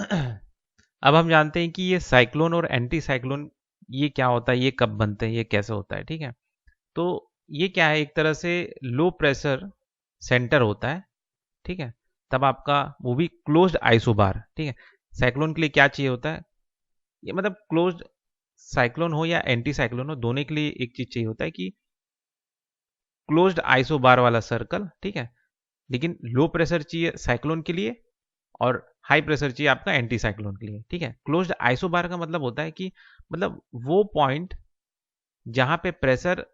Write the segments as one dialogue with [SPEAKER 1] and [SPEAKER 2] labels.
[SPEAKER 1] अब हम जानते हैं कि ये साइक्लोन और एंटी साइक्लोन ये क्या होता है, ये कब बनते हैं, ये कैसे होता है। ठीक है, तो ये क्या है, एक तरह से लो प्रेशर सेंटर होता है। ठीक है, तब आपका वो भी क्लोज्ड आइसोबार। ठीक है, साइक्लोन के लिए क्या चाहिए होता है, ये मतलब क्लोज्ड साइक्लोन हो या एंटी साइक्लोन हो, दोनों के लिए एक चीज चाहिए होता है कि क्लोज्ड आइसोबार वाला सर्कल। ठीक है, लेकिन लो प्रेशर चाहिए साइक्लोन के लिए और हाई प्रेशर चाहिए आपका एंटी साइक्लोन के लिए। ठीक है, क्लोज्ड आइसोबार का मतलब होता है कि मतलब वो पॉइंट जहां पे प्रेशर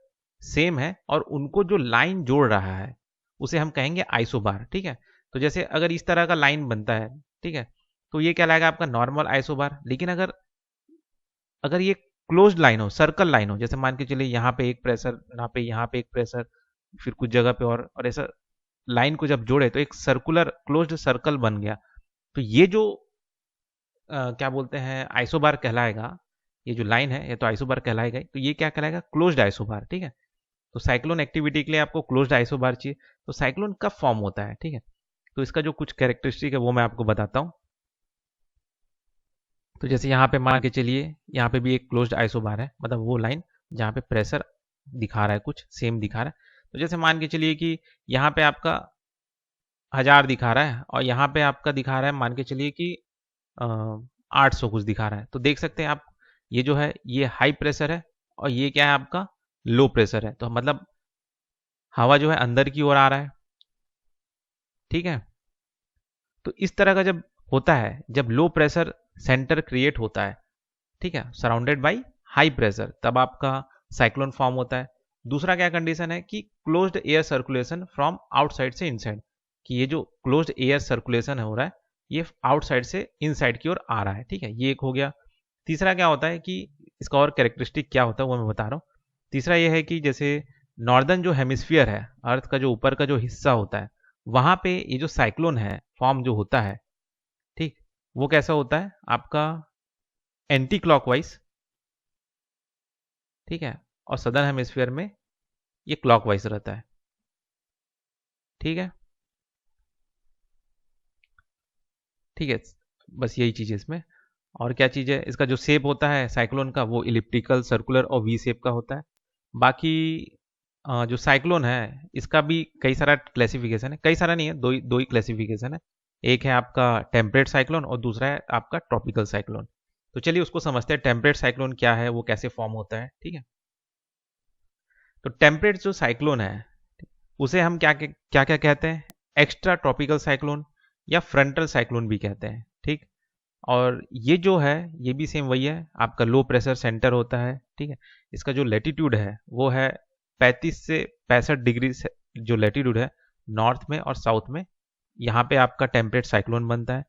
[SPEAKER 1] सेम है और उनको जो लाइन जोड़ रहा है उसे हम कहेंगे आइसोबार। ठीक है, तो जैसे अगर इस तरह का लाइन बनता है, ठीक है, तो ये कहलाएगा आपका नॉर्मल आइसोबार। लेकिन अगर अगर ये क्लोज्ड लाइन हो, सर्कल लाइन हो, जैसे मान के चलिए यहाँ पे एक प्रेशर, यहाँ पे एक प्रेशर, फिर कुछ जगह पे और ऐसा लाइन को जब जोड़े तो एक सर्कुलर क्लोज्ड सर्कल बन गया। तो ये जो क्या बोलते हैं आइसोबार कहलाएगा, ये जो लाइन है ये तो आइसोबार कहलाएगा ही, तो ये क्या कहलाएगा, क्लोज्ड आइसोबार। ठीक है, तो साइक्लोन एक्टिविटी के लिए आपको क्लोज्ड आइसोबार चाहिए। तो साइक्लोन कब फॉर्म होता है, ठीक है, तो इसका जो कुछ कैरेक्टरिस्टिक है वो मैं आपको बताता हूँ। तो जैसे यहाँ पे मान के चलिए, यहाँ पे भी एक क्लोज्ड आइसोबार है, मतलब वो लाइन जहाँ पे प्रेशर दिखा रहा है, कुछ सेम दिखा रहा है। तो जैसे मान के चलिए कि यहाँ पे आपका 1000 दिखा रहा है और यहाँ पे आपका दिखा रहा है, मान के चलिए कि 800 कुछ दिखा रहा है। तो देख सकते हैं आप, ये जो है ये हाई प्रेशर है और ये क्या है आपका लो प्रेशर है। तो मतलब हवा जो है अंदर की ओर आ रहा है। ठीक है, तो इस तरह का जब होता है, जब लो प्रेशर सेंटर क्रिएट होता है, ठीक है, सराउंडेड बाई हाई प्रेशर, तब आपका साइक्लोन फॉर्म होता है। दूसरा क्या कंडीशन है कि closed air circulation from outside से इनसाइड, कि ये जो क्लोज्ड एयर सर्कुलेशन हो रहा है ये आउटसाइड से इनसाइड की ओर आ रहा है। ठीक है, ये एक हो गया। तीसरा क्या होता है कि इसका और कैरेक्टरिस्टिक क्या होता है वो मैं बता रहा हूँ। तीसरा ये है कि जैसे नॉर्दर्न जो हेमिस्फीयर है, अर्थ का जो ऊपर का जो हिस्सा होता है, वहां पे ये जो साइक्लोन है फॉर्म जो होता है, ठीक, वो कैसा होता है आपका एंटी क्लॉकवाइज। ठीक है, और सदर्न हेमिस्फीयर में ये क्लॉकवाइज रहता है। ठीक है, ठीक है, बस यही चीज़ है इसमें। और क्या चीज़ है, इसका जो शेप होता है साइक्लोन का वो इलिप्टिकल, सर्कुलर और वी शेप का होता है। बाकी जो साइक्लोन है इसका भी कई सारा क्लासिफिकेशन है, कई सारा नहीं है, दो ही क्लासिफिकेशन है। एक है आपका टेम्परेट साइक्लोन और दूसरा है आपका ट्रॉपिकल साइक्लोन। तो चलिए उसको समझते हैं, टेम्परेट साइक्लोन क्या है, वो कैसे फॉर्म होता है। ठीक है, तो टेम्परेट जो साइक्लोन है उसे हम क्या क्या क्या कहते हैं, एक्स्ट्रा ट्रॉपिकल साइक्लोन या फ्रंटल साइक्लोन भी कहते हैं। ठीक, और ये जो है ये भी सेम वही है, आपका लो प्रेशर सेंटर होता है। ठीक है, इसका जो लेटीट्यूड है वो है 35 से 65 डिग्री से, जो लेटीट्यूड है नॉर्थ में और साउथ में, यहाँ पे आपका टेम्परेट साइक्लोन बनता है।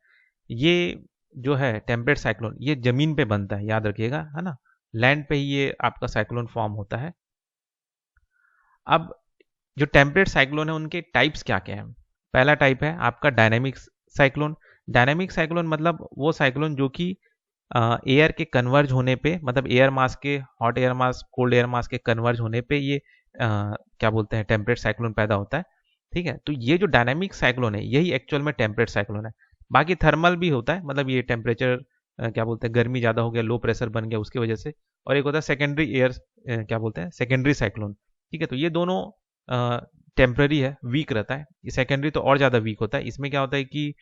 [SPEAKER 1] ये जो है टेम्परेट साइक्लोन ये जमीन पे बनता है, याद रखिएगा, है ना, लैंड पे ही ये आपका साइक्लोन फॉर्म होता है। अब जो टेम्परेट साइक्लोन है उनके टाइप्स क्या क्या हैं। पहला टाइप है आपका डायनेमिक साइक्लोन। डायनेमिक साइक्लोन मतलब वो साइक्लोन जो कि एयर के कन्वर्ज होने पे, मतलब एयर मास के, hot air mass cold air mass के कन्वर्ज होने पे ये क्या बोलते हैं टेम्परेट साइक्लोन पैदा होता है। ठीक है, तो ये जो डायनेमिक साइक्लोन है यही एक्चुअल में टेम्परेट साइक्लोन है। बाकी थर्मल भी होता है, मतलब ये टेम्परेचर क्या बोलते हैं गर्मी ज़्यादा हो गया, लो प्रेशर बन गया उसकी वजह से। और एक होता है सेकेंडरी एयर क्या बोलते हैं सेकेंडरी साइक्लोन। ठीक है, तो ये दोनों टेम्पररी है, वीक रहता है। ये सेकेंडरी तो और ज़्यादा वीक होता है। इसमें क्या होता है कि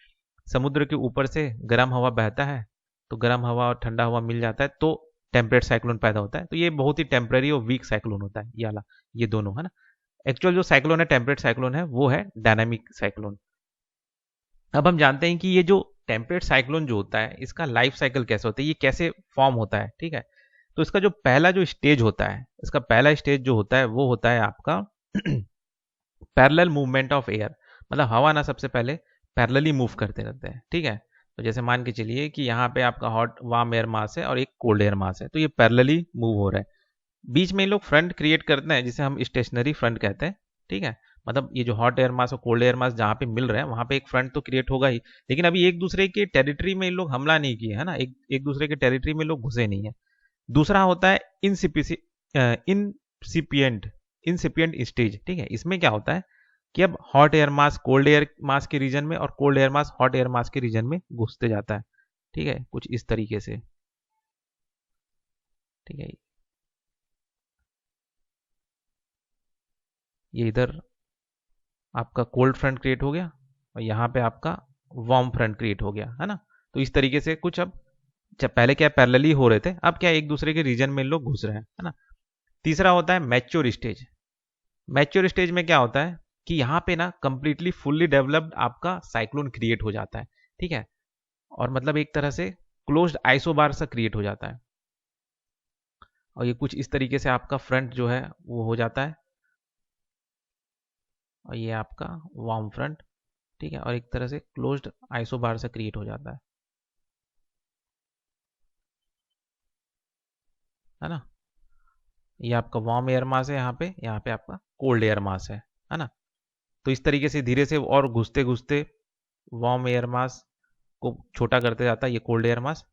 [SPEAKER 1] समुद्र के ऊपर से गर्म हवा बहता है, तो गर्म हवा और ठंडा हवा मिल जाता है तो टेम्परेट साइक्लोन पैदा होता है। तो ये बहुत ही टेम्पररी और वीक साइक्लोन होता है ये वाला, ये दोनों, है ना। एक्चुअल जो साइक्लोन है टेम्परेट साइक्लोन है वो है डायनामिक साइक्लोन। अब हम जानते हैं कि ये जो टेम्परेट साइक्लोन जो होता है इसका लाइफ साइकिल कैसे होता है, ये कैसे फॉर्म होता है। ठीक है, तो इसका जो पहला जो स्टेज होता है, इसका पहला स्टेज जो होता है वो होता है आपका पैरेलल मूवमेंट ऑफ एयर, मतलब हवा ना सबसे पहले पैरेलली मूव करते रहते हैं। ठीक है, तो जैसे मान के चलिए कि यहाँ पे आपका हॉट वार्म एयर मास है और एक कोल्ड एयर मास है, तो ये पैरेलली मूव हो रहा है। बीच में ये लोग फ्रंट क्रिएट करते हैं जिसे हम स्टेशनरी फ्रंट कहते हैं। ठीक है, मतलब ये जो हॉट एयर मास और कोल्ड एयर मास जहाँ पे मिल रहे हैं वहाँ पे एक फ्रंट तो क्रिएट होगा ही, लेकिन अभी एक दूसरे के टेरिटरी में ये लोग हमला नहीं किए, है ना, एक एक दूसरे के टेरिटरी में लोग घुसे नहीं है। दूसरा होता है इनसिपियंट इनसिपियंट स्टेज। ठीक है, इसमें क्या होता है कि अब hot air mass cold air mass के रीजन में और cold air mass hot air mass के रीजन में घुसते जाता है। ठीक है, कुछ इस तरीके से। ठीक है, ये इधर आपका कोल्ड फ्रंट क्रिएट हो गया और यहाँ पे आपका वार्म फ्रंट क्रिएट हो गया, है ना। तो इस तरीके से कुछ अब पहले क्या पैरेलली हो रहे थे, अब क्या एक दूसरे के रीजन में लोग घुस रहे हैं, है ना। तीसरा होता है मैच्योर स्टेज। मैच्योर स्टेज में क्या होता है कि यहाँ पे ना कंप्लीटली फुल्ली डेवलप्ड आपका साइक्लोन क्रिएट हो जाता है। ठीक है, और मतलब एक तरह से क्लोज्ड आइसोबार सा क्रिएट हो जाता है, और ये कुछ इस तरीके से आपका फ्रंट जो है वो हो जाता है, और ये आपका वार्म फ्रंट। ठीक है, और एक तरह से क्लोज्ड आइसोबार से क्रिएट हो जाता है ना। ये आपका वार्म एयर मास है यहाँ पे आपका कोल्ड एयर मास है ना। तो इस तरीके से धीरे से और घुसते घुसते वार्म एयर मास को छोटा करते जाता है ये कोल्ड एयर मास।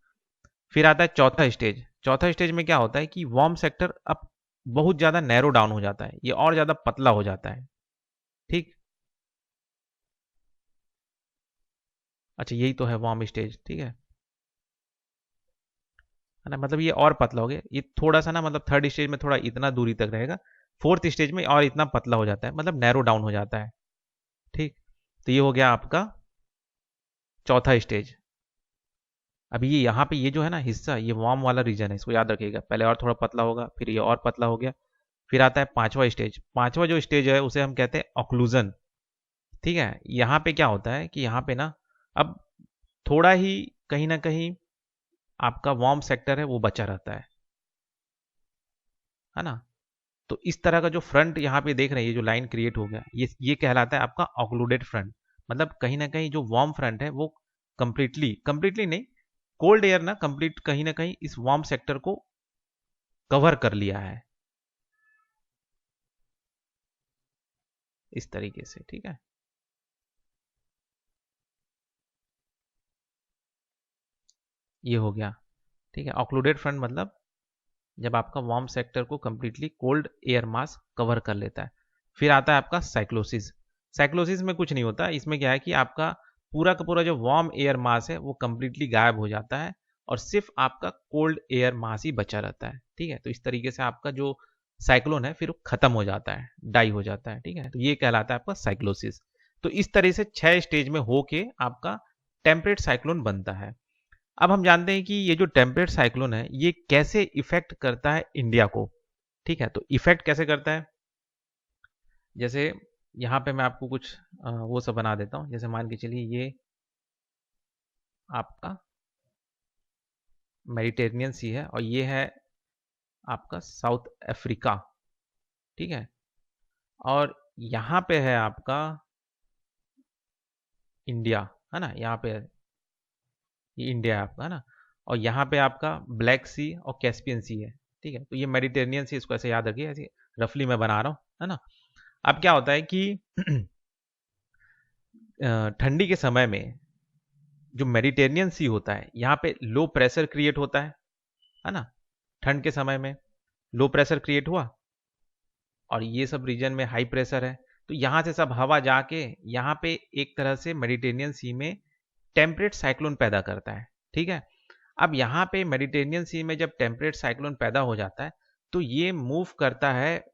[SPEAKER 1] फिर आता है चौथा स्टेज। चौथा स्टेज में क्या होता है कि वार्म सेक्टर अब बहुत ज़्यादा नैरो डाउन हो जाता है, ये और ज़्यादा पतला हो जाता है। ठीक, अच्छा यही तो है वार्म स्टेज। ठीक है ना, मतलब ये और पतला हो गया, ये थोड़ा सा ना, मतलब थर्ड स्टेज में थोड़ा इतना दूरी तक रहेगा, फोर्थ स्टेज में और इतना पतला हो जाता है, मतलब नैरो डाउन हो जाता है। ठीक, तो ये हो गया आपका चौथा स्टेज। अभी ये यहाँ पे ये जो है ना हिस्सा, ये वार्म वाला रीजन है, इसको याद रखिएगा, पहले और थोड़ा पतला होगा, फिर ये और पतला हो गया। फिर आता है पांचवा स्टेज। पांचवा जो स्टेज है उसे हम कहते हैं ऑक्लूजन। ठीक है, यहाँ पे क्या होता है कि यहाँ पे ना अब थोड़ा ही कहीं ना कहीं आपका वार्म सेक्टर है वो बचा रहता है ना। तो इस तरह का जो फ्रंट यहाँ पे देख रहे हैं, ये जो लाइन क्रिएट हो गया, ये कहलाता है आपका ऑक्लूडेड फ्रंट। मतलब कहीं ना कहीं जो वार्म फ्रंट है वो कंप्लीटली कंप्लीटली नहीं, कोल्ड एयर ना कंप्लीट कहीं ना कहीं इस वार्म सेक्टर को कवर कर लिया है, इस तरीके से। ठीक है, ये हो गया। ठीक है, ऑक्लूडेड फ्रंट मतलब जब आपका वार्म सेक्टर को completely cold air mass cover कर लेता है। फिर आता है आपका साइक्लोसिस। साइक्लोसिस में कुछ नहीं होता, इसमें क्या है कि आपका पूरा का पूरा जो वार्म एयर मास है वो कंप्लीटली गायब हो जाता है, और सिर्फ आपका कोल्ड एयर मास ही बचा रहता है। ठीक है, तो इस तरीके से आपका जो साइक्लोन है फिर वो खत्म हो जाता है, डाई हो जाता है। ठीक है, तो ये कहलाता है आपका साइक्लोसिस। तो इस तरह से 6 स्टेज में होके आपका टेम्परेट साइक्लोन बनता है। अब हम जानते हैं कि ये जो टेम्परेट साइक्लोन है ये कैसे इफेक्ट करता है इंडिया को। ठीक है, तो इफेक्ट कैसे करता है, जैसे यहाँ पे मैं आपको कुछ वो सब बना देता हूँ। जैसे मान के चलिए ये आपका मेडिटेरेनियन सी है, और ये है आपका साउथ अफ्रीका। ठीक है, और यहाँ पे है आपका इंडिया, है ना। यहाँ पे ये इंडिया है आपका, है ना। और यहाँ पे आपका ब्लैक सी और कैस्पियन सी है। ठीक है, तो ये मेडिटेरेनियन सी, इसको ऐसे याद रखिए, ऐसे रफली मैं बना रहा हूँ, है ना। अब क्या होता है कि ठंडी के समय में जो मेडिटेरेनियन सी होता है यहाँ पे लो प्रेशर क्रिएट होता है ना। ठंड के समय में लो प्रेशर क्रिएट हुआ, और ये सब रीजन में हाई प्रेशर है, तो यहाँ से सब हवा जाके यहाँ पे एक तरह से मेडिटेरेनियन सी में टेम्परेट साइक्लोन पैदा करता है। ठीक है, अब यहाँ पे मेडिटेरेनियन सी में जब टेम्परेट साइक्लोन पैदा हो जाता है तो ये मूव करता है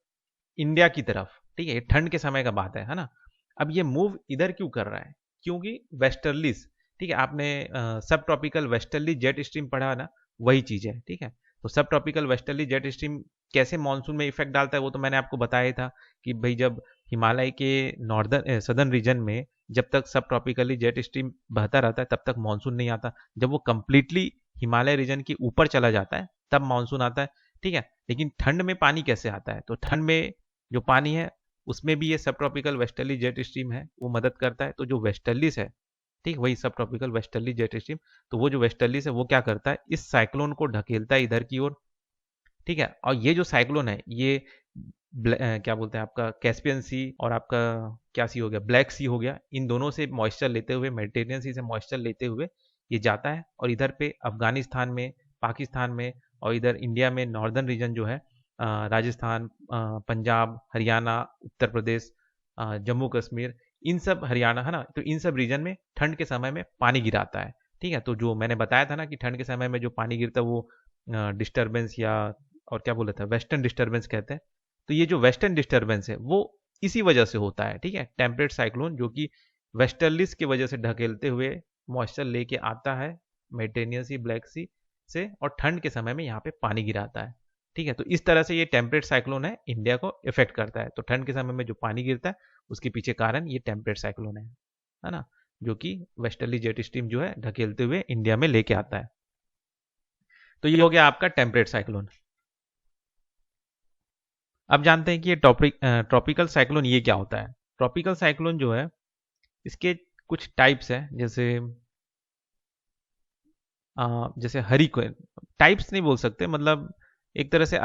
[SPEAKER 1] इंडिया की तरफ। ठीक है, ये ठंड के समय का बात है ना। अब ये मूव इधर क्यों कर रहा है, क्योंकि वेस्टर्लीज, ठीक है, आपने सब ट्रॉपिकल वेस्टर्ली जेट स्ट्रीम पढ़ा ना, वही चीज है। ठीक है, तो सब ट्रॉपिकल वेस्टर्ली जेट स्ट्रीम कैसे मानसून में इफेक्ट डालता है वो तो मैंने आपको बताया था कि भाई जब हिमालय के नॉर्दर्न सदर्न रीजन में जब तक सब ट्रॉपिकली जेट स्ट्रीम बहता रहता है तब तक मानसून नहीं आता, जब वो कंप्लीटली हिमालय रीजन के ऊपर चला जाता है तब मानसून आता है। ठीक है, लेकिन ठंड में पानी कैसे आता है, तो ठंड में जो पानी है उसमें भी ये सब ट्रॉपिकल वेस्टर्ली जेट स्ट्रीम है वो मदद करता है। तो जो वेस्टर्लीज है, ठीक, वही सब ट्रॉपिकल वेस्टर्ली जेट स्ट्रीम, तो वो जो वेस्टर्लीज है वो क्या करता है, इस साइक्लोन को ढकेलता है इधर की ओर। ठीक है, और ये जो साइक्लोन है ये क्या बोलते हैं आपका कैस्पियन सी और आपका क्या सी हो गया, ब्लैक सी हो गया, इन दोनों से मॉइस्चर लेते हुए, मेडिटेरियन सी से मॉइस्चर लेते हुए ये जाता है, और इधर पे अफगानिस्तान में, पाकिस्तान में, और इधर इंडिया में नॉर्दर्न रीजन जो है राजस्थान, पंजाब, हरियाणा, उत्तर प्रदेश, जम्मू कश्मीर, इन सब, हरियाणा, है ना, तो इन सब रीजन में ठंड के समय में पानी गिराता है। ठीक है, तो जो मैंने बताया था ना कि ठंड के समय में जो पानी गिरता है वो डिस्टर्बेंस या और क्या बोला था, वेस्टर्न डिस्टर्बेंस कहते हैं। तो ये जो वेस्टर्न डिस्टर्बेंस है वो इसी वजह से होता है। ठीक है, टेम्परेट साइक्लोन जो कि वेस्टर्लिस की वजह से ढकेलते हुए मॉइस्चर लेके आता है मेडिटेरियन सी, ब्लैक सी से, और ठंड के समय में यहाँ पे पानी गिराता है। ठीक है, तो इस तरह से ये टेम्परेट साइक्लोन है, इंडिया को इफेक्ट करता है। तो ठंड के समय में जो पानी गिरता है उसके पीछे कारण ये टेम्परेट साइक्लोन है ना, जो कि वेस्टर्ली जेट स्ट्रीम जो है ढकेलते हुए इंडिया में लेके आता है। तो ये हो गया आपका टेम्परेट साइक्लोन। अब जानते हैं कि ये ट्रॉपिकल साइक्लोन ये क्या होता है। ट्रॉपिकल साइक्लोन जो है इसके कुछ टाइप्स है, जैसे हरिकेन। टाइप्स नहीं बोल सकते, मतलब एक तरह से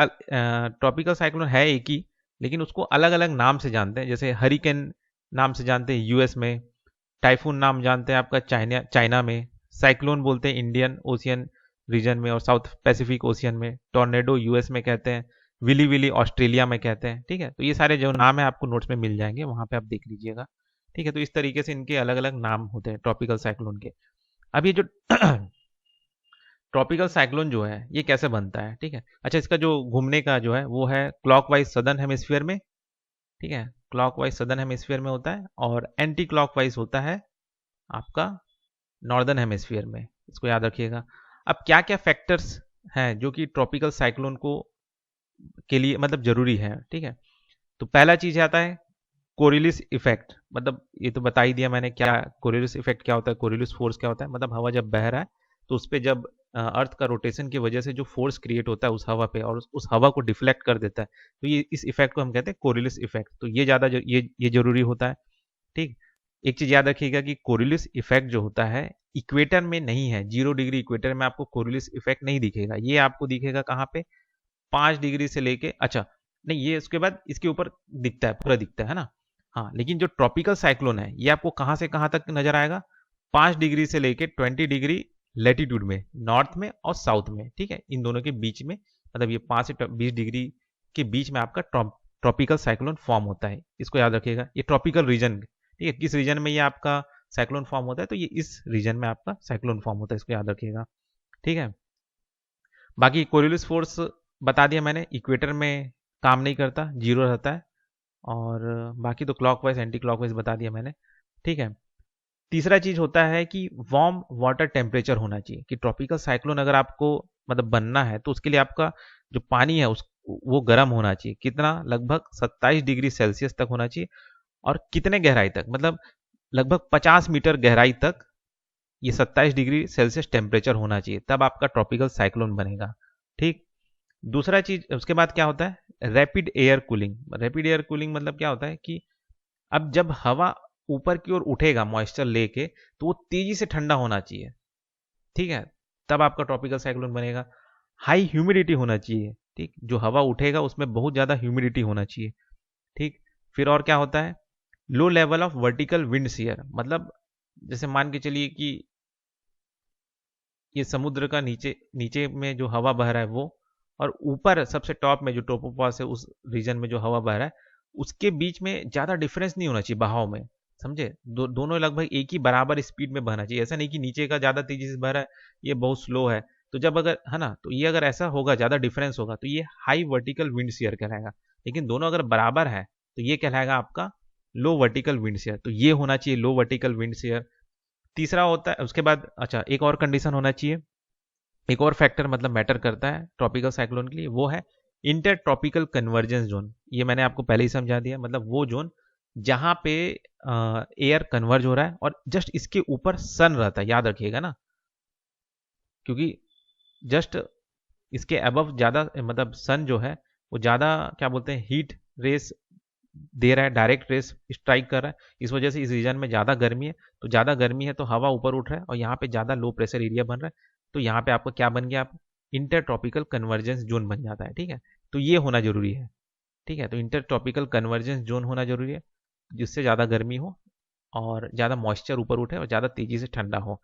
[SPEAKER 1] ट्रॉपिकल साइक्लोन है एक ही, लेकिन उसको अलग अलग नाम से जानते हैं। जैसे हरिकेन नाम से जानते हैं यूएस में, टाइफून नाम जानते हैं आपका चाइना में, साइक्लोन बोलते हैं इंडियन ओशियन रीजन में और साउथ पैसिफिक ओशियन में, टॉर्नेडो यूएस में कहते हैं, विली विली ऑस्ट्रेलिया में कहते हैं। ठीक है, तो ये सारे जो नाम है आपको नोट्स में मिल जाएंगे, वहां पे आप देख लीजिएगा। ठीक है, तो इस तरीके से इनके अलग अलग नाम होते हैं ट्रॉपिकल साइक्लोन के। अब ये जो ट्रॉपिकल साइक्लोन जो है ये कैसे बनता है, ठीक है। अच्छा, इसका जो घूमने का जो है वो है क्लॉकवाइज सदर्न हेमिस्फीयर में। ठीक है, क्लॉकवाइज सदर्न हेमिस्फीयर में होता है, और एंटी क्लॉकवाइज होता है आपका नॉर्दर्न हेमिस्फीयर में। इसको याद रखिएगा। अब क्या क्या फैक्टर्स हैं जो कि ट्रॉपिकल साइक्लोन को के लिए मतलब जरूरी है, ठीक है। तो पहला चीज आता है कोरिलिस इफेक्ट। मतलब ये तो बता ही दिया मैंने, क्या कोरिलिस इफेक्ट क्या होता है, कोरिलिस फोर्स क्या होता है। मतलब हवा जब बह रहा है तो उस पर जब अर्थ का रोटेशन की वजह से जो फोर्स क्रिएट होता है उस हवा पे, और उस हवा को डिफ्लेक्ट कर देता है, तो ये इस इफेक्ट को हम कहते हैं कोरिलिस इफेक्ट। तो ये ज़्यादा ये जरूरी होता है। ठीक, एक चीज याद रखिएगा कि कोरिलिस इफेक्ट जो होता है इक्वेटर में नहीं है। 0 डिग्री इक्वेटर में आपको कोरिलिस इफेक्ट नहीं दिखेगा। ये आपको दिखेगा कहाँ पे, 5 डिग्री से लेके, अच्छा नहीं, ये उसके बाद इसके ऊपर दिखता है, पूरा दिखता है ना। हाँ, लेकिन जो ट्रॉपिकल साइक्लोन है ये आपको कहाँ से कहाँ तक नजर आएगा, 5 डिग्री से लेके 20 डिग्री लेटीट्यूड में, नॉर्थ में और साउथ में। ठीक है, इन दोनों के बीच में, मतलब ये 5 से 20 डिग्री के बीच में आपका ट्रॉपिकल साइक्लोन फॉर्म होता है। इसको याद रखिएगा, ये ट्रॉपिकल रीजन, ठीक है, किस रीजन में ये आपका साइक्लोन फॉर्म होता है, तो ये इस रीजन में आपका साइक्लोन फॉर्म होता है। इसको याद रखिएगा, ठीक है। बाकी कोरियोलिस फोर्स बता दिया मैंने, इक्वेटर में काम नहीं करता, 0 रहता है। और बाकी तो क्लॉकवाइज एंटी क्लॉकवाइज बता दिया मैंने, ठीक है। तीसरा चीज होता है कि वार्म वाटर टेम्परेचर होना चाहिए। कि ट्रॉपिकल साइक्लोन अगर आपको मतलब बनना है तो उसके लिए आपका जो पानी है उस वो गर्म होना चाहिए। कितना, लगभग 27 डिग्री सेल्सियस तक होना चाहिए। और कितने गहराई तक, मतलब लगभग 50 मीटर गहराई तक ये 27 डिग्री सेल्सियस टेम्परेचर होना चाहिए, तब आपका ट्रॉपिकल साइक्लोन बनेगा। ठीक, दूसरा चीज उसके बाद क्या होता है, rapid air cooling. Rapid air cooling मतलब क्या होता है कि अब जब हवा ऊपर की ओर उठेगा मॉइस्चर लेके, तो वो तेजी से ठंडा होना चाहिए। ठीक है, तब आपका ट्रॉपिकल साइक्लोन बनेगा। हाई ह्यूमिडिटी होना चाहिए। ठीक, जो हवा उठेगा उसमें बहुत ज्यादा ह्यूमिडिटी होना चाहिए। ठीक, फिर और क्या होता है, low level of vertical wind shear. मतलब जैसे मान के चलिए कि ये समुद्र का नीचे नीचे में जो हवा बह रहा है वो, और ऊपर सबसे टॉप में जो ट्रोपोपॉस है उस रीजन में जो हवा बह रहा है, उसके बीच में ज्यादा डिफरेंस नहीं होना चाहिए बहाव में। समझे, दोनों लगभग एक ही बराबर स्पीड में बहना चाहिए। ऐसा नहीं कि नीचे का ज्यादा तेजी से बह रहा है, ये बहुत स्लो है। तो जब अगर है ना, तो ये अगर ऐसा होगा, ज्यादा डिफरेंस होगा, तो ये हाई वर्टिकल विंड शेयर कहलाएगा। लेकिन दोनों अगर बराबर है तो ये कहलाएगा आपका लो वर्टिकल विंड शेयर। तो ये होना चाहिए लो वर्टिकल विंड शेयर। तीसरा होता है उसके बाद, अच्छा एक और कंडीशन होना चाहिए, एक और फैक्टर मतलब मैटर करता है ट्रॉपिकल साइक्लोन के लिए, वो है इंटर ट्रॉपिकल कन्वर्जेंस जोन। ये मैंने आपको पहले ही समझा दिया, मतलब वो जोन जहां पे एयर कन्वर्ज हो रहा है और जस्ट इसके ऊपर सन रहता है, याद रखिएगा ना। क्योंकि जस्ट इसके अबव ज्यादा, मतलब सन जो है वो ज्यादा क्या बोलते हैं, हीट रेस दे रहा है, डायरेक्ट रेस स्ट्राइक कर रहा है। इस वजह से इस रीजन में ज्यादा गर्मी है, तो ज्यादा गर्मी है तो हवा ऊपर उठ रहा है और यहाँ पे ज्यादा लो प्रेशर एरिया बन रहा है। तो यहाँ पे आपका क्या बन गया, आप इंटर ट्रॉपिकल कन्वर्जेंस जोन बन जाता है। ठीक है, तो ये होना जरूरी है। ठीक है, तो इंटर ट्रॉपिकल कन्वर्जेंस जोन होना जरूरी है, जिससे ज़्यादा गर्मी हो और ज़्यादा मॉइस्चर ऊपर उठे और ज़्यादा तेज़ी से ठंडा हो।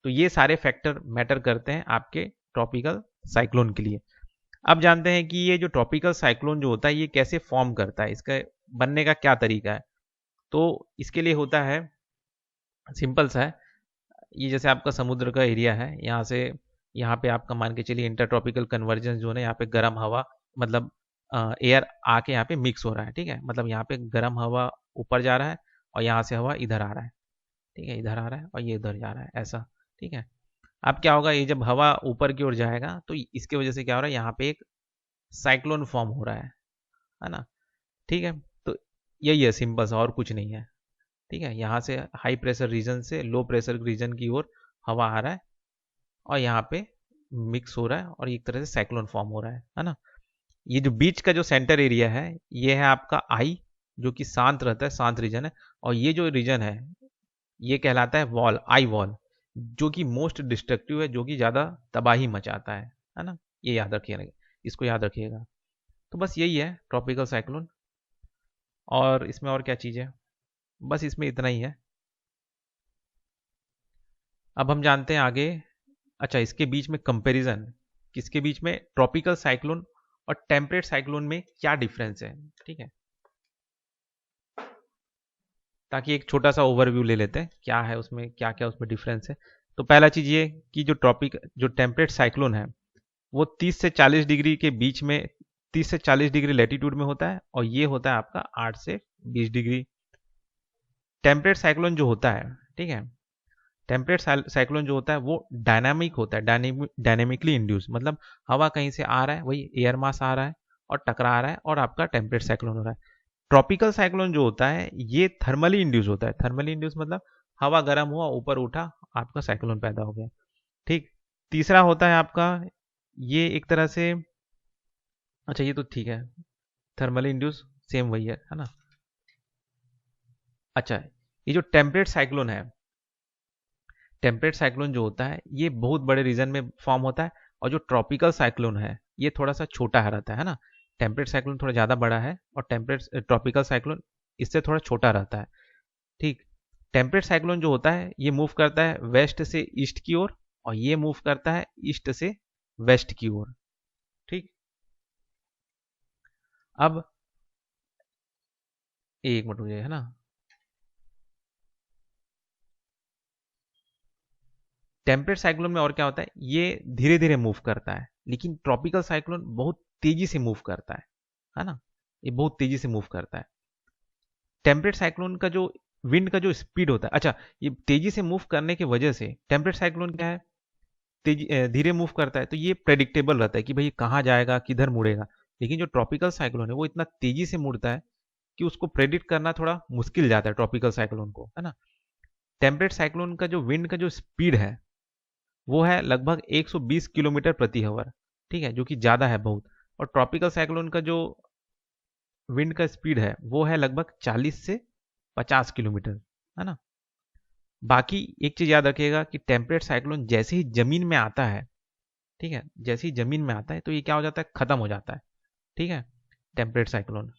[SPEAKER 1] तो ये सारे फैक्टर मैटर करते हैं आपके ट्रॉपिकल साइक्लोन के लिए। अब जानते हैं कि ये जो ट्रॉपिकल साइक्लोन जो होता है ये कैसे फॉर्म करता है, इसका बनने का क्या तरीका है। तो इसके लिए होता है, सिंपल सा है, ये जैसे आपका समुद्र का एरिया है, यहाँ से यहाँ पे आपका मान के चलिए इंटरट्रॉपिकल कन्वर्जेंस जो है यहाँ पे गर्म हवा मतलब एयर आके यहाँ पे मिक्स हो रहा है, ठीक है। मतलब यहाँ पे गर्म हवा ऊपर जा रहा है और यहाँ से हवा इधर आ रहा है, ठीक है, इधर आ रहा है और ये इधर जा रहा है, ऐसा, ठीक है। अब क्या होगा, ये जब हवा ऊपर की ओर जाएगा तो इसके वजह से क्या हो रहा है, यहाँ पे एक साइक्लोन फॉर्म हो रहा है ना, ठीक है। तो यही है, सिंपल सा, और कुछ नहीं है, ठीक है। यहाँ से हाई प्रेशर रीजन से लो प्रेशर रीजन की ओर हवा आ रहा है और यहाँ पे मिक्स हो रहा है और एक तरह से साइक्लोन फॉर्म हो रहा है ना। ये जो बीच का जो सेंटर एरिया है ये है आपका आई, जो कि शांत रहता है, शांत रीजन है। और ये जो रीजन है ये कहलाता है वॉल, आई वॉल, जो कि मोस्ट डिस्ट्रक्टिव है, जो कि ज़्यादा तबाही मचाता है ना। ये याद रखिएगा, इसको याद रखिएगा। तो बस यही है ट्रॉपिकल साइक्लोन। और इसमें और क्या चीज़ है, बस इसमें इतना ही है। अब हम जानते हैं आगे। अच्छा, इसके बीच में कंपैरिजन, किसके बीच में, ट्रॉपिकल साइक्लोन और टेम्परेट साइक्लोन में क्या डिफरेंस है, ठीक है। ताकि एक छोटा सा ओवरव्यू ले लेते हैं क्या है उसमें, क्या क्या उसमें डिफरेंस है। तो पहला चीज़ ये कि जो टेम्परेट साइक्लोन है वो 30 से 40 डिग्री के बीच में, 30 से 40 डिग्री लेटीट्यूड में होता है और ये होता है आपका 8 से 20 डिग्री। टेम्परेट साइक्लोन जो होता है, ठीक है, टेम्परेट साइक्लोन जो होता है वो डायनामिक होता है, डायनेमिकली इंड्यूस, मतलब हवा कहीं से आ रहा है, वही एयर मास आ रहा है और टकरा रहा है और आपका टेम्परेट साइक्लोन हो रहा है। ट्रॉपिकल साइक्लोन जो होता है ये थर्मली इंड्यूस होता है, थर्मली इंड्यूस मतलब हवा गर्म हुआ, ऊपर उठा, आपका साइक्लोन पैदा हो गया, ठीक। तीसरा होता है आपका, ये एक तरह से, अच्छा ये तो ठीक है, थर्मली इंड्यूस सेम वही है ना। अच्छा, ये जो टेम्परेट साइक्लोन है, टेम्परेट साइक्लोन जो होता है ये बहुत बड़े रीजन में फॉर्म होता है और जो ट्रॉपिकल साइक्लोन है ये थोड़ा सा छोटा रहता है ना। टेम्परेट साइक्लोन थोड़ा ज़्यादा बड़ा है और टेम्परेट ट्रॉपिकल साइक्लोन इससे थोड़ा छोटा रहता है, ठीक। टेम्परेट साइक्लोन जो होता है ये मूव करता है वेस्ट से ईस्ट की ओर और ये मूव करता है ईस्ट से वेस्ट की ओर, ठीक। अब एक मिनट मुझे, है ना, टेम्परेट साइक्लोन में और क्या होता है, ये धीरे धीरे मूव करता है, लेकिन ट्रॉपिकल साइक्लोन बहुत तेजी से मूव करता है ना, ये बहुत तेजी से मूव करता है। टेम्परेट साइक्लोन का जो विंड का जो स्पीड होता है, अच्छा, ये तेजी से मूव करने की वजह से टेम्परेट साइक्लोन क्या है, तेजी धीरे मूव करता है तो ये प्रेडिक्टेबल रहता है कि भाई कहाँ जाएगा, किधर मुड़ेगा। लेकिन जो ट्रॉपिकल साइक्लोन है वो इतना तेजी से मुड़ता है कि उसको प्रेडिक्ट करना थोड़ा मुश्किल जाता है ट्रॉपिकल साइक्लोन को, है ना। टेम्परेट साइक्लोन का जो विंड का जो स्पीड है वो है लगभग 120 किलोमीटर प्रति आवर, ठीक है, जो कि ज़्यादा है बहुत। और ट्रॉपिकल साइक्लोन का जो विंड का स्पीड है वो है लगभग 40 से 50 किलोमीटर, है ना। बाकी एक चीज़ याद रखिएगा कि टेम्परेट साइक्लोन जैसे ही ज़मीन में आता है, ठीक है, जैसे ही ज़मीन में आता है तो ये क्या हो जाता है, ख़त्म हो जाता है, ठीक है। टेम्परेट साइक्लोन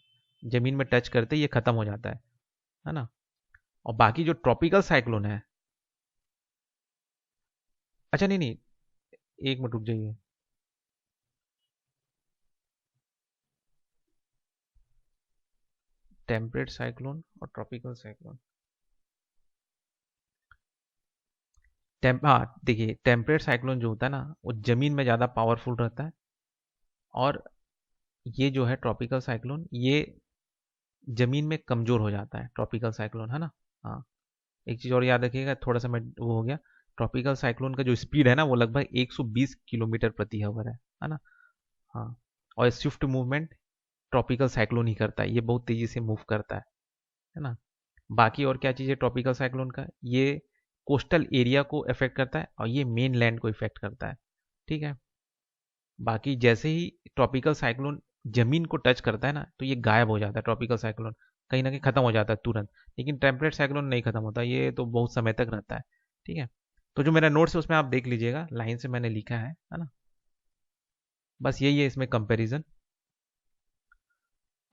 [SPEAKER 1] ज़मीन में टच करते ही ये ख़त्म हो जाता है ना। और बाकी जो ट्रॉपिकल साइक्लोन है, अच्छा नहीं नहीं, एक मिनट रुक जाइए। टेम्परेट साइक्लोन और ट्रॉपिकल साइक्लोन, हाँ देखिए, टेम्परेट साइक्लोन जो होता है ना वो ज़मीन में ज़्यादा पावरफुल रहता है और ये जो है ट्रॉपिकल साइक्लोन ये ज़मीन में कमज़ोर हो जाता है, ट्रॉपिकल साइक्लोन, है ना। हाँ, एक चीज़ और याद रखिएगा, थोड़ा सा मैं वो हो गया, ट्रॉपिकल साइक्लोन का जो स्पीड है ना वो लगभग 120 किलोमीटर प्रति आवर है ना। हाँ, और स्विफ्ट मूवमेंट ट्रॉपिकल साइक्लोन ही करता है, ये बहुत तेज़ी से मूव करता है ना। बाकी और क्या चीज़ है ट्रॉपिकल साइक्लोन का, ये कोस्टल एरिया को इफेक्ट करता है और ये मेन लैंड को इफेक्ट करता है, ठीक है। बाकी जैसे ही ट्रॉपिकल साइक्लोन जमीन को टच करता है ना तो ये गायब हो जाता है, ट्रॉपिकल साइक्लोन कहीं ना कहीं खत्म हो जाता है तुरंत। लेकिन टेम्परेट साइक्लोन नहीं खत्म होता, ये तो बहुत समय तक रहता है, ठीक है। तो जो मेरा नोट्स है उसमें आप देख लीजिएगा, लाइन से मैंने लिखा है ना। बस यही है इसमें कंपैरिजन।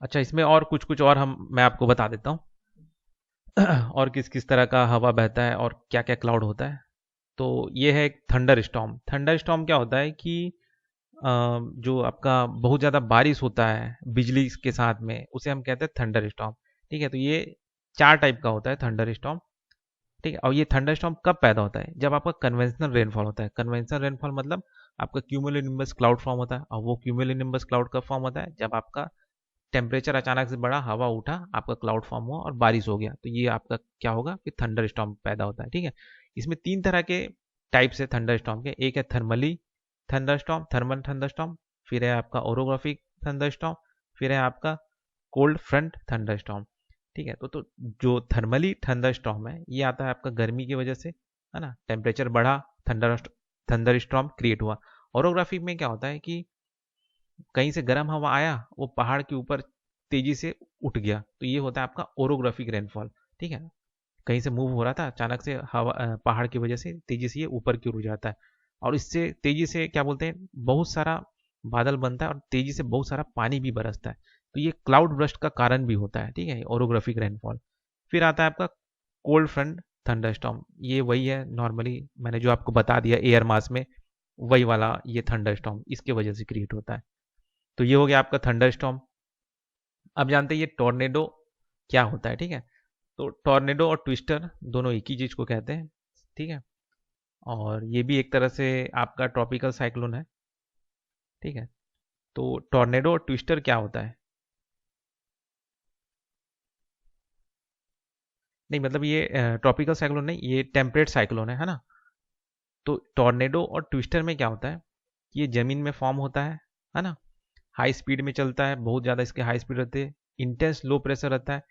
[SPEAKER 1] अच्छा, इसमें और कुछ कुछ और मैं आपको बता देता हूँ और किस किस तरह का हवा बहता है और क्या क्या क्लाउड होता है। तो ये है एक थंडर स्टॉर्म। थंडर स्टॉर्म क्या होता है कि जो आपका बहुत ज़्यादा बारिश होता है बिजली के साथ में, उसे हम कहते हैं थंडर स्टॉर्म, ठीक है। तो ये चार टाइप का होता है थंडर स्टॉर्म, ठीक है। और ये थंडरस्टॉर्म कब पैदा होता है? जब आपका कन्वेंशनल रेनफॉल होता है। कन्वेंशनल रेनफॉल मतलब आपका क्यूमुलोनिम्बस क्लाउड फॉर्म होता है, और वो क्यूमुलोनिम्बस क्लाउड कब फॉर्म होता है? जब आपका टेम्परेचर अचानक से बढ़ा, हवा उठा, आपका क्लाउड फॉर्म हुआ और बारिश हो गया, तो ये आपका क्या होगा कि थंडर स्टॉर्म पैदा होता है। ठीक है। इसमें 3 तरह के टाइप्स है थंडर स्टॉर्म के। एक है thermally thunder storm, thermal thunder storm, फिर है आपका ओरोग्राफिक थंडर स्टॉर्म, फिर है आपका कोल्ड फ्रंट थंडर स्टॉर्म। ठीक है। तो जो थर्मली थंडर स्टॉर्म है ये आता है आपका गर्मी की वजह से, है ना, टेम्परेचर बढ़ा, थंडर स्टॉर्म क्रिएट हुआ। ओरोग्राफिक में क्या होता है कि कहीं से गर्म हवा आया, वो पहाड़ के ऊपर तेजी से उठ गया, तो ये होता है आपका ओरोग्राफिक रेनफॉल। ठीक है। कहीं से मूव हो रहा था, अचानक से हवा पहाड़ की वजह से तेजी से ये ऊपर की ओर जाता है, और इससे तेजी से क्या बोलते हैं, बहुत सारा बादल बनता है और तेजी से बहुत सारा पानी भी बरसता है, तो ये क्लाउड बर्स्ट का कारण भी होता है। ठीक है, ओरोग्राफिक रेनफॉल। फिर आता है आपका कोल्ड फ्रंट थंडरस्टॉर्म। ये वही है, नॉर्मली मैंने जो आपको बता दिया एयर मास में, वही वाला ये थंडरस्टॉर्म इसके वजह से क्रिएट होता है। तो ये हो गया आपका थंडरस्टॉर्म। अब जानते हैं ये टॉर्नेडो क्या होता है। ठीक है। तो टॉर्नेडो और ट्विस्टर दोनों एक ही चीज को कहते हैं। ठीक है। और ये भी एक तरह से आपका ट्रॉपिकल साइक्लोन है। ठीक है। तो टॉर्नेडो और ट्विस्टर क्या होता है? नहीं, मतलब ये ट्रॉपिकल साइक्लोन नहीं, ये टेम्परेट साइक्लोन है ना। तो टॉर्नेडो और ट्विस्टर में क्या होता है, ये जमीन में फॉर्म होता है ना, हाई स्पीड में चलता है, बहुत ज़्यादा इसके हाई स्पीड रहते हैं, इंटेंस लो प्रेशर रहता है।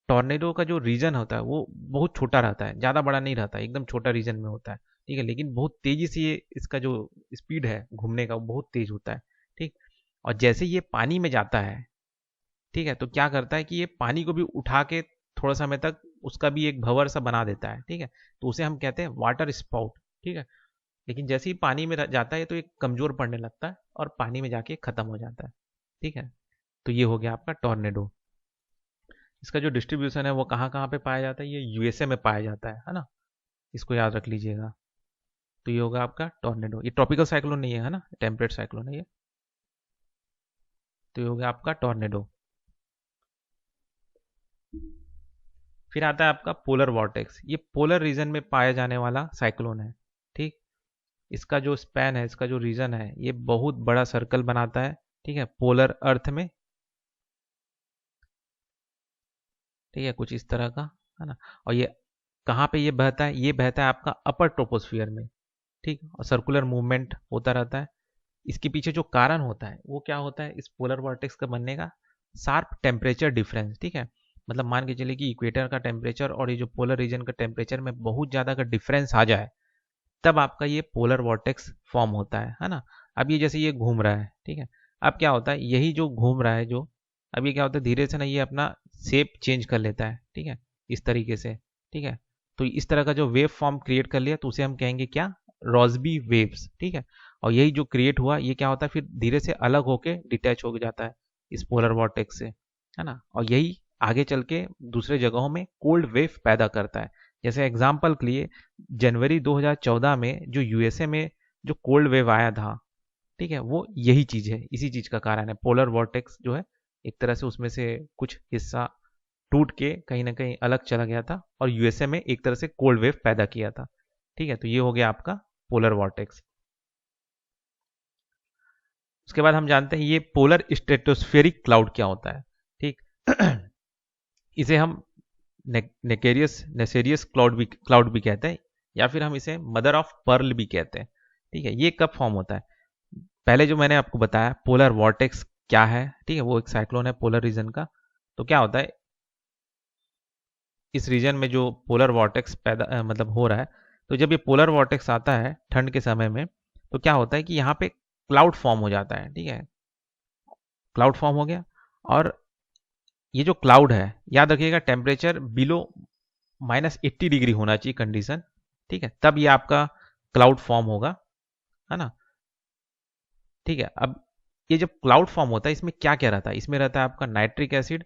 [SPEAKER 1] टॉर्नेडो का जो रीजन होता है वो बहुत छोटा रहता है, ज़्यादा बड़ा नहीं रहता है, एकदम छोटा रीजन में होता है। ठीक है। लेकिन बहुत तेज़ी से ये इसका जो स्पीड है घूमने का वो बहुत तेज होता है। ठीक। और जैसे ये पानी में जाता है, ठीक है, तो क्या करता है कि ये पानी को भी उठा के थोड़ा समय तक उसका भी एक भंवर सा बना देता है। ठीक है। तो उसे हम कहते हैं वाटर स्पाउट। ठीक है। लेकिन जैसे ही पानी में जाता है तो ये कमजोर पड़ने लगता है और पानी में जाके खत्म हो जाता है। ठीक है। तो ये हो गया आपका टॉर्नेडो। इसका जो डिस्ट्रीब्यूशन है वो कहाँ कहाँ पे पाया जाता है, ये यूएसए में पाया जाता है ना, इसको याद रख लीजिएगा। तो ये होगा आपका टॉर्नेडो। ये ट्रॉपिकल साइक्लोन नहीं है ना, टेम्परेट साइक्लोन है ये। तो ये हो गया आपका टॉर्नेडो। फिर आता है आपका पोलर वॉर्टेक्स। ये पोलर रीजन में पाया जाने वाला साइक्लोन है। ठीक। इसका जो स्पैन है, इसका जो रीजन है, ये बहुत बड़ा सर्कल बनाता है। ठीक है, पोलर अर्थ में। ठीक है, कुछ इस तरह का, है ना। और ये कहाँ पे ये बहता है? ये बहता है आपका अपर ट्रोपोस्फियर में। ठीक। और सर्कुलर मूवमेंट होता रहता है। इसके पीछे जो कारण होता है वो क्या होता है, इस पोलर वॉर्टेक्स का बनने का? Sharp temperature difference. ठीक है। मतलब मान के चलिए कि इक्वेटर का टेम्परेचर और ये जो पोलर रीजन का टेम्परेचर में बहुत ज़्यादा का डिफरेंस आ जाए, तब आपका ये पोलर वॉर्टेक्स फॉर्म होता है ना। अब ये जैसे ये घूम रहा है, ठीक है, अब क्या होता है, यही जो घूम रहा है, जो अब ये क्या होता है, धीरे से ना ये अपना शेप चेंज कर लेता है। ठीक है, इस तरीके से। ठीक है। तो इस तरह का जो वेव फॉर्म क्रिएट कर लिया, तो उसे हम कहेंगे क्या? Rossby waves. ठीक है। और यही जो क्रिएट हुआ, ये क्या होता है, फिर धीरे से अलग होके डिटैच हो जाता है इस पोलर वॉर्टेक्स से, है ना। और यही आगे चल के दूसरे जगहों में कोल्ड वेव पैदा करता है। जैसे एग्जाम्पल के लिए, जनवरी 2014 में जो यूएसए में जो कोल्ड वेव आया था, ठीक है, वो यही चीज है, इसी चीज का कारण है। पोलर वॉर्टेक्स जो है, एक तरह से उसमें से कुछ हिस्सा टूट के कहीं ना कहीं अलग चला गया था और यूएसए में एक तरह से कोल्ड वेव पैदा किया था। ठीक है। तो ये हो गया आपका पोलर वॉर्टेक्स। उसके बाद हम जानते हैं ये पोलर स्ट्रेटोस्फेरिक क्लाउड क्या होता है। ठीक। इसे हम नेकेरियस नेसेरियस क्लाउड भी कहते हैं, या फिर हम इसे मदर ऑफ पर्ल भी कहते हैं। ठीक है। ये कब फॉर्म होता है? पहले जो मैंने आपको बताया पोलर वॉर्टेक्स क्या है, ठीक है, वो एक साइक्लोन है पोलर रीजन का। तो क्या होता है, इस रीजन में जो पोलर वॉर्टेक्स पैदा मतलब हो रहा है, तो जब ये पोलर वॉर्टेक्स आता है ठंड के समय में, तो क्या होता है कि यहाँ पे क्लाउड फॉर्म हो जाता है। ठीक है, क्लाउड फॉर्म हो गया, और ये जो क्लाउड है, याद रखिएगा टेम्परेचर बिलो -80 डिग्री होना चाहिए कंडीशन। ठीक है, तब ये आपका क्लाउड फॉर्म होगा, है ना। ठीक है। अब ये जब क्लाउड फॉर्म होता है, इसमें क्या क्या रहता है? इसमें रहता है आपका नाइट्रिक एसिड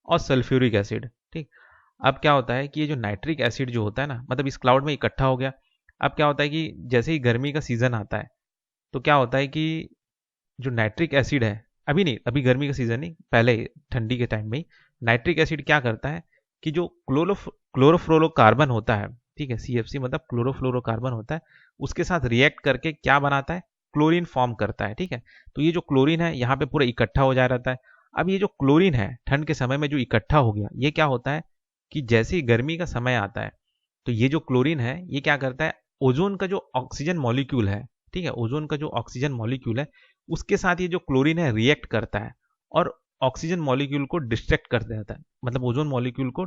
[SPEAKER 1] और सल्फ्यूरिक एसिड। ठीक। अब क्या होता है कि ये जो नाइट्रिक एसिड जो होता है ना, मतलब इस क्लाउड में इकट्ठा हो गया। अब क्या होता है कि जैसे ही गर्मी का सीजन आता है, तो क्या होता है कि जो नाइट्रिक एसिड है, अभी नहीं, अभी गर्मी का सीजन नहीं, पहले ठंडी के टाइम में ही नाइट्रिक एसिड क्या करता है कि जो क्लोरोफ्लोरोकार्बन होता है, ठीक है, CFC मतलब क्लोरोफ्लोरोकार्बन होता है, उसके साथ रिएक्ट करके क्या बनाता है, क्लोरीन फॉर्म करता है। ठीक है, तो ये जो क्लोरीन है यहाँ पे पूरा इकट्ठा हो जा रहता है। अब ये जो क्लोरीन है ठंड के समय में जो इकट्ठा हो गया, ये क्या होता है कि जैसे ही गर्मी का समय आता है तो ये जो क्लोरीन है ये क्या करता है, ओजोन का जो ऑक्सीजन मॉलिक्यूल है, ठीक है, ओजोन का जो ऑक्सीजन मॉलिक्यूल है उसके साथ ये जो क्लोरीन है रिएक्ट करता है और ऑक्सीजन मॉलिक्यूल को डिस्ट्रैक्ट कर देता है, मतलब ओजोन मॉलिक्यूल को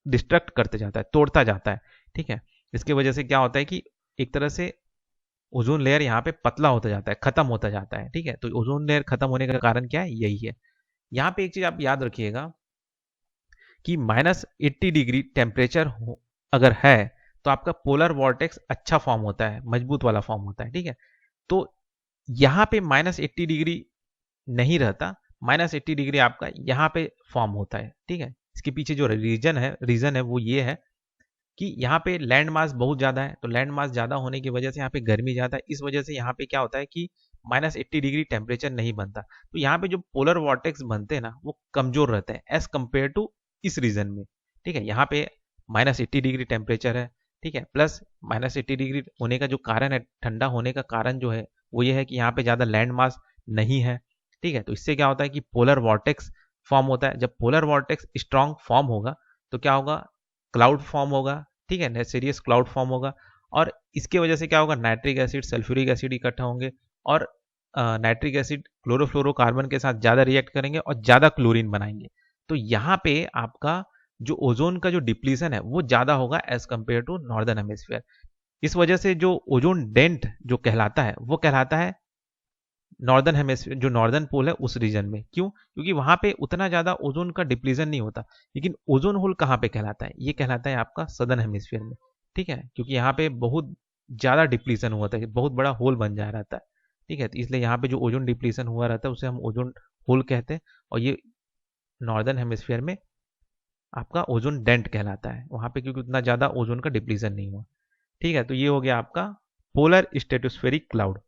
[SPEAKER 1] डिस्ट्रक्ट करते जाता है, तोड़ता जाता है। ठीक है, इसके वजह से क्या होता है कि एक तरह से ओजोन लेयर यहाँ पे पतला होता जाता है, खत्म होता जाता है। ठीक है, तो ओजोन लेयर खत्म होने का कारण क्या है, यही है। यहाँ पे एक चीज आप याद रखिएगा कि -80 डिग्री टेम्परेचर अगर है तो आपका पोलर वॉर्टेक्स अच्छा फॉर्म होता है, मजबूत वाला फॉर्म होता है। ठीक है, तो यहाँ पे -80 डिग्री नहीं रहता, -80 डिग्री आपका यहाँ पे फॉर्म होता है। ठीक है, इसके पीछे जो रीजन है वो ये है कि यहाँ पे लैंड मास बहुत ज़्यादा है, तो लैंड मास ज़्यादा होने की वजह से यहाँ पे गर्मी ज़्यादा है, इस वजह से यहाँ पे क्या होता है कि -80 डिग्री टेम्परेचर नहीं बनता। तो यहाँ पे जो पोलर वॉर्टेक्स बनते हैं ना वो कमजोर रहते हैं एज कम्पेयर टू इस रीजन में। ठीक है, यहाँ पे -80 डिग्री टेम्परेचर है, ठीक है, प्लस -80 डिग्री होने का जो कारण है, ठंडा होने का कारण जो है वो ये है कि यहाँ पे ज़्यादा लैंड मास नहीं है। ठीक है, तो इससे क्या होता है कि पोलर वॉर्टेक्स फॉर्म होता है। जब पोलर वॉर्टेक्स स्ट्रांग फॉर्म होगा तो क्या होगा, क्लाउड फॉर्म होगा। ठीक है, सीरियस क्लाउड फॉर्म होगा और इसके वजह से क्या होगा, नाइट्रिक एसिड सल्फ्यूरिक एसिड इकट्ठा होंगे और नाइट्रिक एसिड क्लोरोफ्लोरोकार्बन के साथ ज़्यादा रिएक्ट करेंगे और ज़्यादा क्लोरीन बनाएंगे। तो यहाँ पे आपका जो ओजोन का जो डिप्लीशन है वो ज़्यादा होगा as compared to northern hemisphere. इस वजह से जो ओजोन डेंट जो कहलाता है वो कहलाता है नॉर्दर्न हेमिस्फीयर, जो नॉर्दर्न पोल है उस रीजन में। क्यों, क्योंकि वहां पे उतना ज्यादा ओजोन का डिप्लीजन नहीं होता। लेकिन ओजोन होल कहाँ पे कहलाता है, ये कहलाता है आपका सदर्न हेमिस्फीयर में। ठीक है, क्योंकि यहाँ पे बहुत ज्यादा डिप्लीशन हुआ था, बहुत बड़ा होल बन जा रहता है। ठीक है, तो इसलिए यहाँ पे जो ओजोन डिप्लीशन हुआ रहता है उसे हम ओजोन होल कहते हैं और ये नॉर्दर्न हेमिस्फीयर में आपका ओजोन डेंट कहलाता है, वहां पे क्योंकि उतना ज्यादा ओजोन का डिप्लीशन नहीं हुआ। ठीक है, तो ये हो गया आपका पोलर स्ट्रेटोस्फेरिक क्लाउड।